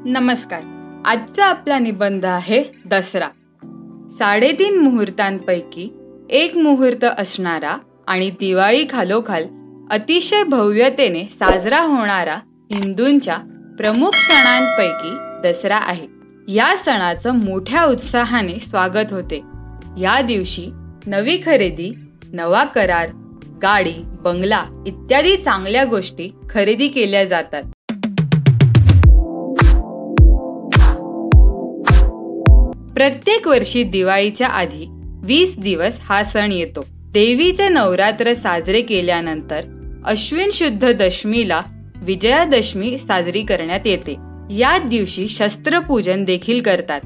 नमस्कार. आजचा आपला निबंध आहे दसरा. 3.5 मुहूर्तांपैकी एक मुहूर्त असणारा आणि दिवाळी खालोखाल अतिशय भव्यतेने साजरा होणारा हिंदूंच्या प्रमुख सणांपैकी दसरा आहे. या सणाचं मोठ्या उत्साहाने स्वागत होते. या दिवशी नवी खरेदी, नवा करार, गाडी, बंगला इत्यादी चांगल्या गोष्टी खरेदी केल्या जातात. प्रत्येक वर्षी दिवाळीच्या आधी 20 दिवस हा सण येतो. देवीचे नवरात्र साजरे केल्यानंतर अश्विन शुद्ध दशमीला विजयादशमी साजरी करण्यात येते. या दिवशी शस्त्रपूजन देखील करतात.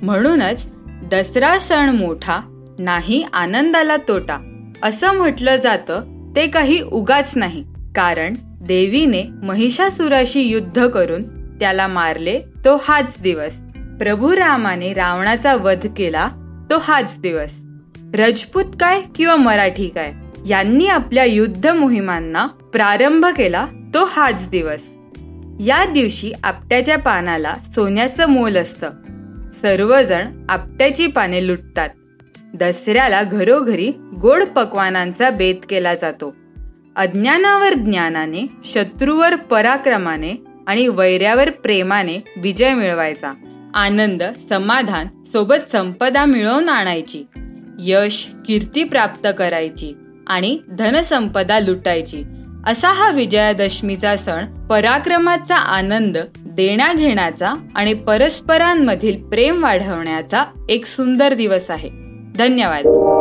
म्हणूनच दसरा सण मोठा नाही आनंदाला तोटा असं म्हटलं जातं. ते काही उगाच नाही, कारण देवीने महिषासुराशी युद्ध करून त्याला मारले तो हाच दिवस. प्रभू रामाने रावणाचा वध केला तो हाच दिवस. राजपूत काय किंवा मराठी काय, यांनी आपल्या युद्ध मोहिमांना प्रारंभ केला तो हाच दिवस. या दिवशी आपट्याच्या पानाला सोन्याचं मोल असतं. सर्वजण आपट्याची पाने लुटतात. दसऱ्याला घरोघरी गोड पक्वानांचा बेत केला जातो. अज्ञानावर ज्ञानाने, शत्रूवर पराक्रमाने आणि वैऱ्यावर प्रेमाने विजय मिळवायचा. आनंद, समाधान सोबत संपदा मिळवून आणायची. यश, कीर्ती प्राप्त करायची आणि धनसंपदा लुटायची. असा हा विजयादशमीचा सण पराक्रमाचा आनंद देण्याघेण्याचा आणि परस्परांमधील प्रेम वाढवण्याचा एक सुंदर दिवस आहे. धन्यवाद.